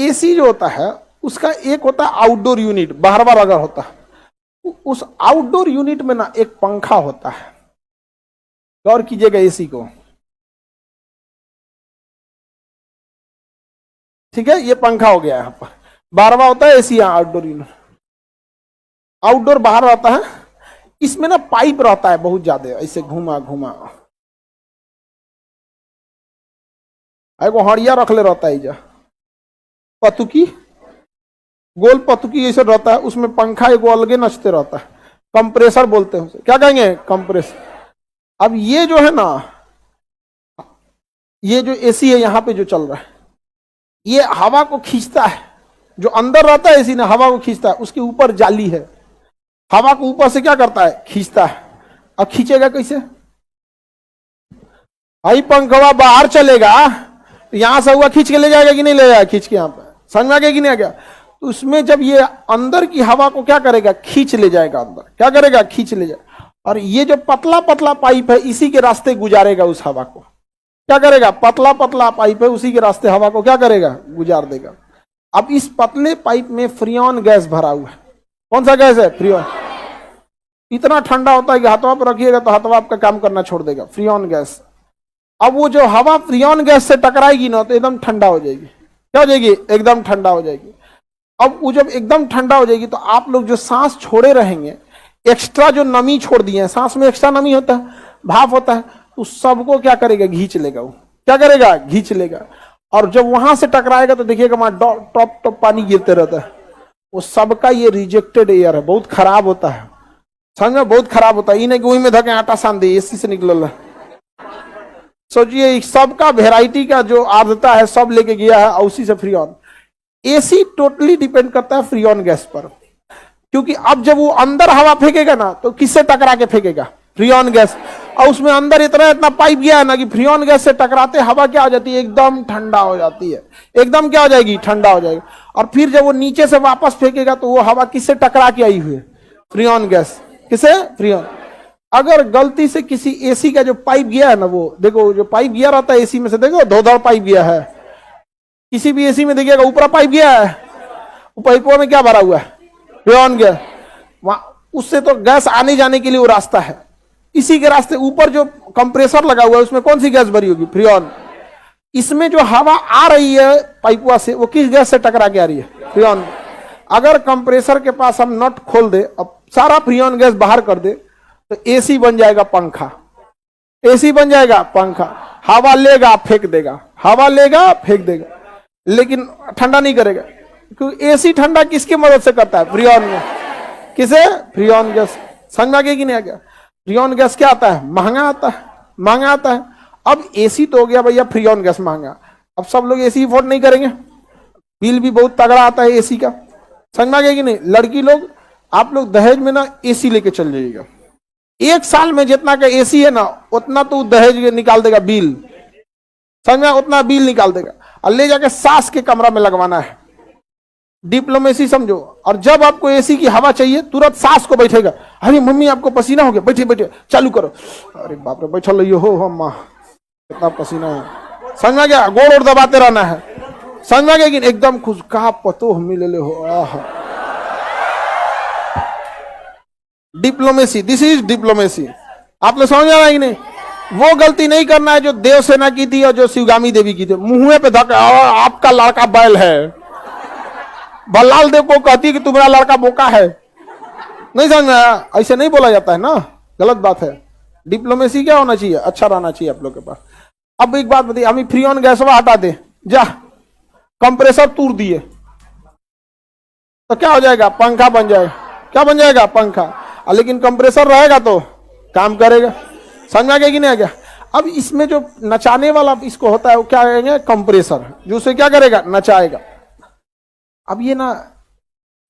AC जो होता है उसका एक होता है आउटडोर यूनिट, बाहर बार अगर होता है, उस आउटडोर यूनिट में ना एक पंखा होता है। गौर कीजिएगा एसी को, ठीक है, ये पंखा हो गया यहां पर, बारहवां होता है एसी, आउटडोर यूनिट, आउटडोर बाहर रहता है। इसमें ना पाइप रहता है बहुत ज्यादा, ऐसे घुमा घुमा, एगो हड़िया रख ले रहता है जा, पतुकी, गोल पतुकी ऐसे रहता है, उसमें पंखा एगो अलगे नचते रहता है, कंप्रेसर बोलते हैं उसे, क्या कहेंगे, कंप्रेसर। अब ये जो है ना, ये जो एसी है यहां पे जो चल रहा है, ये हवा को खींचता है, जो अंदर रहता है एसी ना हवा को खींचता है, उसके ऊपर जाली है, हवा को ऊपर से क्या करता है, खींचता है। अब खींचेगा कैसे, भाई पंखवा बाहर चलेगा तो यहां से हुआ खींच के ले जाएगा कि नहीं ले जाएगा, खींच के यहां पर, समझ में आ गया कि नहीं आ गया। तो उसमें जब ये अंदर की हवा को क्या करेगा, खींच ले जाएगा अंदर, क्या करेगा, खींच ले जाएगा, और ये जो पतला पतला पाइप है इसी के रास्ते गुजारेगा उस हवा को, क्या करेगा, पतला पतला पाइप है उसी के रास्ते हवा को क्या करेगा, गुजार देगा। अब इस पतले पाइप में फ्रियोन गैस भरा हुआ है, कौन सा गैस है, फ्रियोन। इतना ठंडा होता है कि हाथों पर रखिएगा तो हाथों आपका काम करना छोड़ देगा, फ्रियोन गैस। अब वो जो हवा फ्रियोन गैस से टकराएगी ना तो एकदम ठंडा हो जाएगी, क्या हो जाएगी, एकदम ठंडा हो जाएगी। अब वो जब एकदम ठंडा हो जाएगी तो आप लोग जो सांस छोड़े रहेंगे, एक्स्ट्रा जो नमी छोड़ दिए हैं, सांस में एक्स्ट्रा नमी होता है, भाप होता है, तो सबको क्या करेगा, खींच लेगा, वो क्या करेगा, खींच लेगा। और जब वहां से टकराएगा तो देखिएगा वहां टॉप टॉप पानी गिरते रहता है, वो सबका ये रिजेक्टेड एयर है, बहुत खराब होता है, समझ में, बहुत खराब होता है। इन्हें वही में धके आटा सान दे, एसी से निकल। सोचिए सबका वेराइटी का जो आर्द्रता है सब लेके गया है, और उसी से फ्रियोन। एसी टोटली डिपेंड करता है फ्रियोन गैस पर, क्योंकि अब जब वो अंदर हवा फेंकेगा ना तो किससे टकरा के फेंकेगा, फ्रियोन गैस। और उसमें अंदर इतना पाइप गया है ना कि फ्रियोन गैस से टकराते हवा क्या हो जाती है, एकदम ठंडा हो जाती है, एकदम क्या हो जाएगी, ठंडा हो जाएगी। और फिर जब वो नीचे से वापस फेंकेगा तो वो हवा किससे टकरा के आई हुई है, फ्रियोन गैस, किसे, फ्रियोन। अगर गलती से किसी एसी का जो पाइप गया है ना, वो देखो जो पाइप गया रहता है एसी में से, देखो धोधड़ पाइप गया है, किसी भी एसी में देखिएगा ऊपर पाइप गया है, वो पाइपों में क्या भरा हुआ है, फ्रियोन गैस। वहां उससे तो गैस आने जाने के लिए वो रास्ता है, इसी के रास्ते ऊपर जो कंप्रेसर लगा हुआ है उसमें कौन सी गैस भरी होगी, फ्रियोन। इसमें जो हवा आ रही है पाइपवा से वो किस गैस से टकरा के आ रही है, फ्रियोन। अगर कंप्रेसर के पास हम नट खोल दे, अब सारा फ्रियोन गैस बाहर कर दे, तो एसी बन जाएगा पंखा, एसी बन जाएगा पंखा, हवा लेगा फेंक देगा, हवा लेगा फेंक देगा, लेकिन ठंडा नहीं करेगा, क्योंकि एसी ठंडा किसकी मदद से करता है, फ्रियोन गैस, किसे, फ्रियोन गैस। समझ में आ गया कि नहीं आ गया। फ्रियोन गैस क्या आता है, महंगा आता है, महंगा आता है। अब एसी तो हो गया भैया, फ्रियोन गैस महंगा, अब सब लोग एसी अफोर्ड नहीं करेंगे, बिल भी बहुत तगड़ा आता है एसी का, समझ में आ गया कि नहीं। लड़की लोग, आप लोग दहेज में ना एसी लेके चल जाइएगा, एक साल में जितना का एसी है ना उतना तो दहेज निकाल देगा बिल, समझ में, उतना बिल निकाल देगा, और ले जाके सास के कमरा में लगवाना है, डिप्लोमेसी समझो। और जब आपको एसी की हवा चाहिए तुरंत सास को बैठेगा, अरे मम्मी आपको पसीना हो गया, बैठे बैठे चालू करो, अरे बाप रे बैठल रहियो हो अम्मा, कितना पसीना है, समझ में गया, गोड़ और दबाते रहना है, समझ में गया कि एकदम खुश, कहा पतो हम मिले हो, आह डिप्लोमेसी, दिस इज डिप्लोमेसी। आप लोग समझ रहे हैं कि नहीं। वो गलती नहीं करना है जो देवसेना की थी और जो शिवगामी देवी की थी, मुंह पे धक्का, आपका लड़का बैल है, भल्लाल देव को कहती कि तुम्हारा लड़का बोका है, नहीं समझ में, ऐसे नहीं बोला जाता है ना, गलत बात है। डिप्लोमेसी क्या होना चाहिए, अच्छा रहना चाहिए आप लोग के पास। अब एक बात बताइए, हम फ्रियोन गैसवा हटा दे, जा कंप्रेसर तूर दिए तो क्या हो जाएगा, पंखा बन जाएगा, क्या बन जाएगा, पंखा। लेकिन कंप्रेसर रहेगा तो काम करेगा, समझ में आ गया कि नहीं आ गया। अब इसमें जो नचाने वाला इसको होता है वो क्या कहेंगे, कंप्रेसर, जो उसे क्या करेगा, नचाएगा। अब ये ना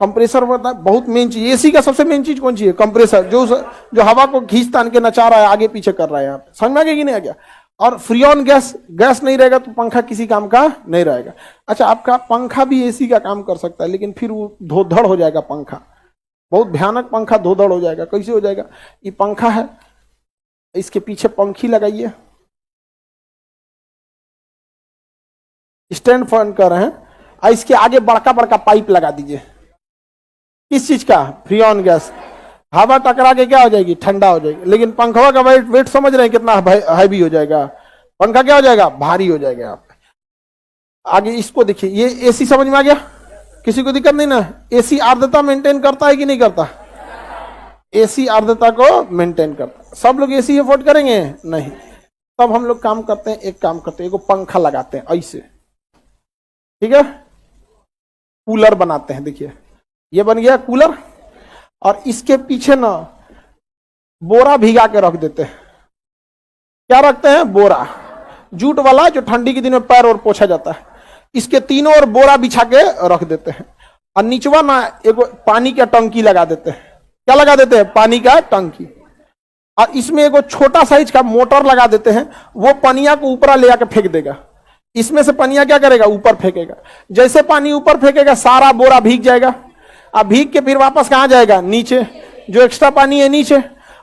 कंप्रेसर बहुत मेन चीज, एसी का सबसे मेन चीज कौन सी है, कंप्रेसर, जो हवा को खींच तान के नचा रहा है, आगे पीछे कर रहा है, यहाँ पे समझ में आ गया कि नहीं आ गया। और फ्रियोन गैस, गैस नहीं रहेगा तो पंखा किसी काम का नहीं रहेगा। अच्छा, आपका पंखा भी एसी का काम कर सकता है, लेकिन फिर वो धोधड़ हो जाएगा पंखा, बहुत भयानक पंखा धोधड़ हो जाएगा। कैसे हो जाएगा, ये पंखा है, इसके पीछे पंखी लगाइए, स्टैंड फैन कर रहे हैं, और इसके आगे बड़का बड़का पाइप लगा दीजिए। किस चीज का? Freon gas. हवा टकरा के क्या हो जाएगी? ठंडा हो जाएगी। लेकिन पंखवा का वेट समझ रहे हैं कितना हैवी हो जाएगा? पंखा क्या हो जाएगा? भारी हो जाएगा। यहाँ पे आगे इसको देखिए, ये एसी समझ में आ गया? किसी को दिक्कत नहीं ना? एसी आर्द्रता मेंटेन करता है कि नहीं करता? एसी आर्द्रता को मेंटेन करता। सब लोग एसी अफोर्ड करेंगे? नहीं। तब हम लोग काम करते हैं, एक काम करते हैं, एक पंखा लगाते हैं ऐसे, ठीक है? कूलर बनाते हैं। देखिए ये बन गया कूलर, और इसके पीछे ना बोरा भिगा के रख देते हैं। क्या रखते हैं? बोरा, जूट वाला, जो ठंडी के दिन में पैर और पोछा जाता है। इसके तीनों ओर बोरा बिछा के रख देते हैं, और नीचवा ना एक पानी का टंकी लगा देते हैं। क्या लगा देते हैं? पानी का टंकी। और इसमें एक छोटा साइज का मोटर लगा देते हैं, वो पनिया को ऊपर ले आके फेंक देगा। इसमें से पनिया क्या करेगा? ऊपर फेंकेगा। जैसे पानी ऊपर फेंकेगा सारा बोरा भीग जाएगा, अब भीग के फिर वापस कहां जाएगा? नीचे। जो एक्स्ट्रा पानी है नीचे,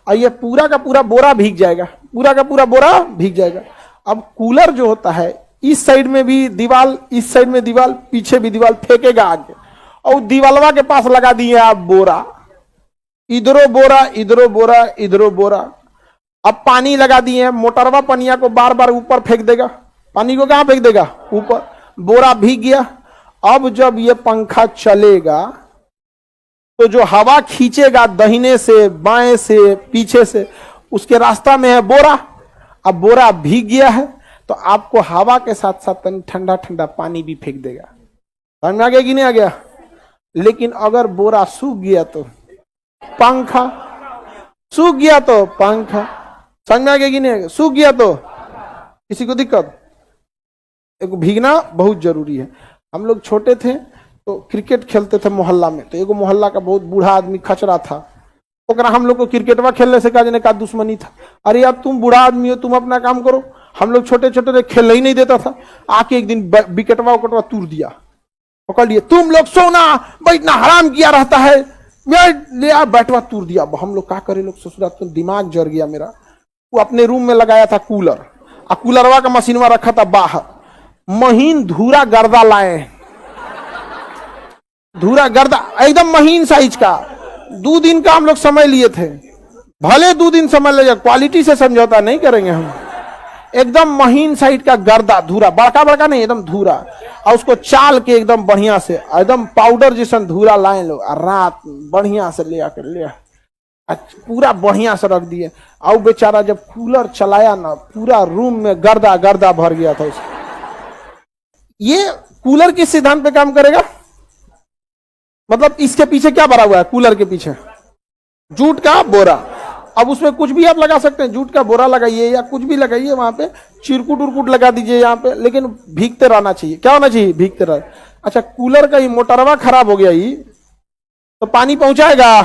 और ये पूरा का पूरा बोरा भीग जाएगा, पूरा का पूरा बोरा भीग जाएगा। अब कूलर जो होता है, इस साइड में भी दीवाल, इस साइड में दीवाल, पीछे भी दीवाल, फेंकेगा आगे, और दीवालवा के पास लगा दिए आप बोरा। इधरो बोरा, इधरो बोरा, इधरो बोरा। अब पानी लगा दिए, मोटरवा पनिया को बार बार ऊपर फेंक देगा। पानी को कहां फेंक देगा? ऊपर। बोरा भीग गया। अब जब ये पंखा चलेगा तो जो हवा खींचेगा दाहिने से, बाएं से, पीछे से, उसके रास्ता में है बोरा। अब बोरा भीग गया है तो आपको हवा के साथ साथ ठंडा ठंडा पानी भी फेंक देगा। समझ में आ गया कि नहीं आ गया? लेकिन अगर बोरा सूख गया तो पंखा, सूख गया तो पंखा। समझ में आ गया कि नहीं आ गया? सूख गया तो किसी को दिक्कत? एक भीगना बहुत जरूरी है। हम लोग छोटे थे तो क्रिकेट खेलते थे मोहल्ला में, तो एगो मोहल्ला का बहुत बूढ़ा आदमी खचरा था। ओकरा हम लोग को क्रिकेटवा खेलने से का दुश्मनी था। अरे यार तुम बूढ़ा आदमी हो, तुम अपना काम करो। हम लोग छोटे छोटे खेलने ही नहीं देता था। आके एक दिन विकेटवा उकटवा तूर दिया, पकड़ लिए, तुम लोग सोना बैठना हराम किया रहता है, ले बैठवा तूर दिया। हम लोग क्या करे, लोग ससुरा तो दिमाग जर गया मेरा। वो अपने रूम में लगाया था कूलर, और कूलरवा का मशीनवा रखा था बाहर। महीन धूरा गर्दा लाए, धूरा गर्दा एकदम महीन साइज का। 2 दिन का हम लोग समय लिए थे। भले 2 दिन समय लगे, क्वालिटी से समझौता नहीं करेंगे हम। एकदम महीन साइड का गर्दा धूरा, बड़का बड़का नहीं, एकदम धूरा। और उसको चाल के एकदम बढ़िया से, एकदम पाउडर जैसा धूरा लाए लोग, और रात बढ़िया से ले आकर पूरा बढ़िया से रख दिए। और बेचारा जब कूलर चलाया ना, पूरा रूम में गर्दा गर्दा भर गया था उसका। ये कूलर किस सिद्धांत पे काम करेगा? मतलब इसके पीछे क्या भरा हुआ है? कूलर के पीछे जूट का बोरा। अब उसमें कुछ भी आप लगा सकते हैं, जूट का बोरा लगाइए या कुछ भी लगाइए, वहां पे चिरकुट उरकुट लगा दीजिए यहाँ पे, लेकिन भीगते रहना चाहिए। क्या होना चाहिए? भीगते रह। अच्छा, कूलर का ही मोटरवा खराब हो गया ही तो पानी पहुंचाएगा?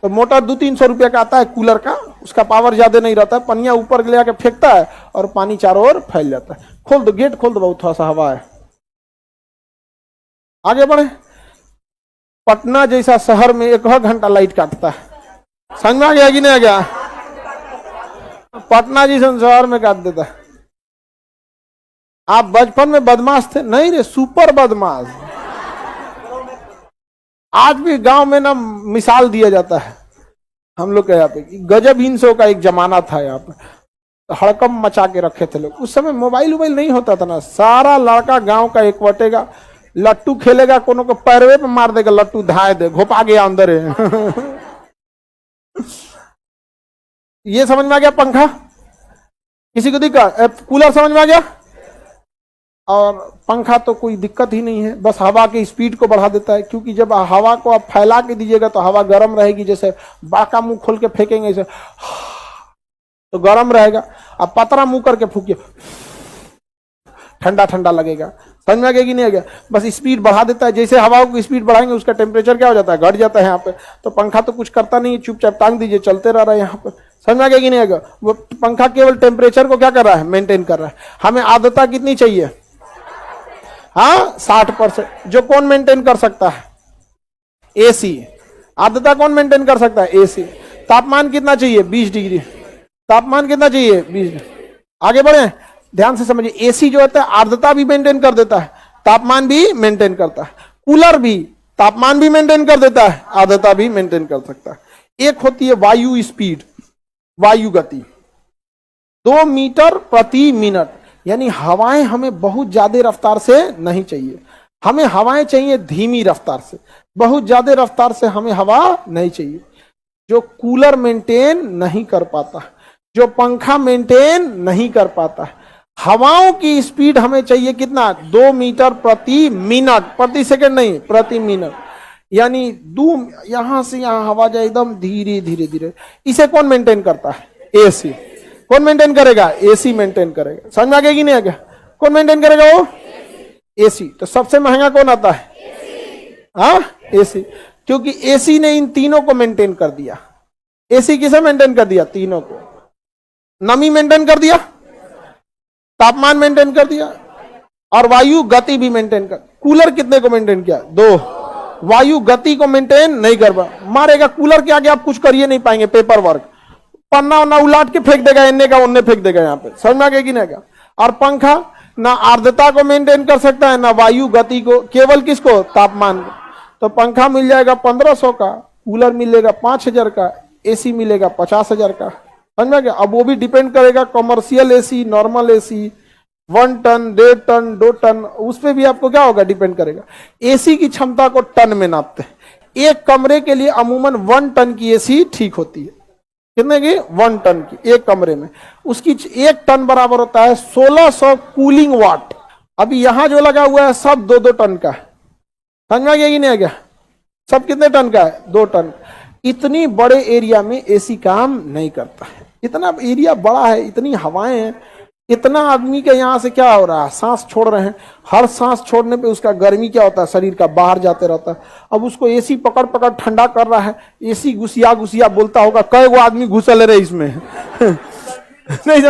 तो मोटर 200-300 रुपया का आता है कूलर का, उसका पावर ज्यादा नहीं रहता है। पनिया ऊपर ले आके फेंकता है और पानी चारों ओर फैल जाता है। खोल दो, गेट खोल दो, बहुत थोड़ा सा हवा है। आगे बढ़े। पटना जैसा शहर में 1 घंटा लाइट काटता है। समझ में आ गया कि नहीं आ गया? पटना जैसा शहर में काट देता है। आप बचपन में बदमाश थे? नहीं रे, सुपर बदमाश। आज भी गांव में ना मिसाल दिया जाता है हम लोग के यहाँ पे। गजब हिंसों का एक जमाना था यहाँ पे, हड़कम मचा के रखे थे लोग। उस समय मोबाइल वोबाइल नहीं होता था ना, सारा लड़का गांव का इकवटेगा, लट्टू खेलेगा, कोनो को पैरवे पे मार देगा, लट्टू धाए दे, घोपा गया अंदर है। ये समझ में आ गया? पंखा किसी को दिक्कत? कूलर समझ में आ गया? और पंखा तो कोई दिक्कत ही नहीं है, बस हवा की स्पीड को बढ़ा देता है। क्योंकि जब हवा को आप फैला के दीजिएगा तो हवा गर्म रहेगी, जैसे बाका मुंह खोल के फेंकेंगे ऐसे तो गर्म रहेगा। अब पतरा मुंह करके फूकिए, ठंडा ठंडा लगेगा। समझ में आ गया कि नहीं आ गया? बस स्पीड बढ़ा देता है। जैसे हवा को स्पीड बढ़ाएंगे उसका टेम्परेचर क्या हो जाता है? घट जाता है यहाँ पे। तो पंखा तो कुछ करता नहीं है, चुपचाप टांग दीजिए, चलते रह रहा है यहाँ पे। समझ में आ गया कि नहीं आ गया? वो पंखा केवल टेम्परेचर को क्या कर रहा है? मेंटेन कर रहा है। हमें आर्द्रता कितनी चाहिए? हाँ, 60%। जो कौन मेंटेन कर सकता है? एसी। आर्द्रता कौन मेंटेन कर सकता है? एसी। तापमान कितना चाहिए? 20 डिग्री। तापमान कितना चाहिए? 20। आगे बढ़े, ध्यान से समझिए। एसी जो होता है आर्द्रता भी मेंटेन कर देता है, तापमान भी मेंटेन करता है। कूलर भी तापमान भी मेंटेन कर देता है, आर्द्रता भी मेंटेन कर सकता है। एक होती है वायु स्पीड, वायु गति, 2 मीटर प्रति मिनट, यानी हवाएं हमें बहुत ज्यादा रफ्तार से नहीं चाहिए, हमें हवाएं चाहिए धीमी रफ्तार से, बहुत ज्यादा रफ्तार से हमें हवा नहीं चाहिए। जो कूलर मेंटेन नहीं कर पाता, जो पंखा मेंटेन नहीं कर पाता, हवाओं की स्पीड हमें चाहिए कितना, 2 मीटर प्रति मिनट, प्रति सेकंड नहीं, प्रति मिनट, यानी यहां से यहां हवा जाए एकदम धीरे धीरे धीरे। इसे कौन मेंटेन करता है, एसी। कौन मेंटेन करेगा, एसी मेंटेन करेगा। समझ में आ गया कि नहीं आ गया, कौन मेंटेन करेगा, वो एसी। तो सबसे महंगा कौन आता है, हाँ एसी, क्योंकि एसी ने इन तीनों को मेंटेन कर दिया। एसी किसे मेंटेन कर दिया, तीनों को। नमी मेंटेन कर दिया, तापमान मेंटेन कर दिया, और वायु गति भी मेंटेन कर। कूलर कितने को मेंटेन किया, 2, वायु गति को मेंटेन नहीं कर पा, मारेगा कूलर के आगे आप कुछ करिए नहीं पाएंगे, पेपर वर्क, पन्ना वन्ना उलाट के फेंक देगा, इन्ने का उन्ने फेंक देगा, यहाँ पे समझ में आ गया कि नहीं आएगा। और पंखा ना आर्द्रता को मेंटेन कर सकता है, ना वायु गति को, केवल किसको, तापमान को। तो पंखा मिल जाएगा 1500 का, कूलर मिलेगा 5000 का, एसी मिलेगा 50,000 का। समझ में गया। अब वो भी डिपेंड करेगा, commercial AC, normal AC, 1 ton, 1.5 ton, 2 ton, उस पर भी आपको क्या होगा, डिपेंड करेगा। एसी की क्षमता को टन में नापते हैं। एक कमरे के लिए अमूमन 1 टन की एसी ठीक होती है। कितने की, 1 टन की, एक कमरे में। उसकी 1 टन बराबर होता है 1600 कूलिंग वाट। अभी यहां जो लगा हुआ है सब 2-2 टन का है। समझ में आ गया कि नहीं आ गया, सब कितने टन का है, 2 टन। इतनी बड़े एरिया में एसी काम नहीं करता है, इतना एरिया बड़ा है, इतनी हवाएं हैं, इतना आदमी के यहाँ से क्या हो रहा है, सांस छोड़ रहे हैं। हर सांस छोड़ने पे उसका गर्मी क्या होता है, शरीर का बाहर जाते रहता है। अब उसको एसी पकड़ पकड़ ठंडा कर रहा है, एसी घुसिया घुसिया बोलता होगा, कई गो आदमी घुसल रहे इसमें नहीं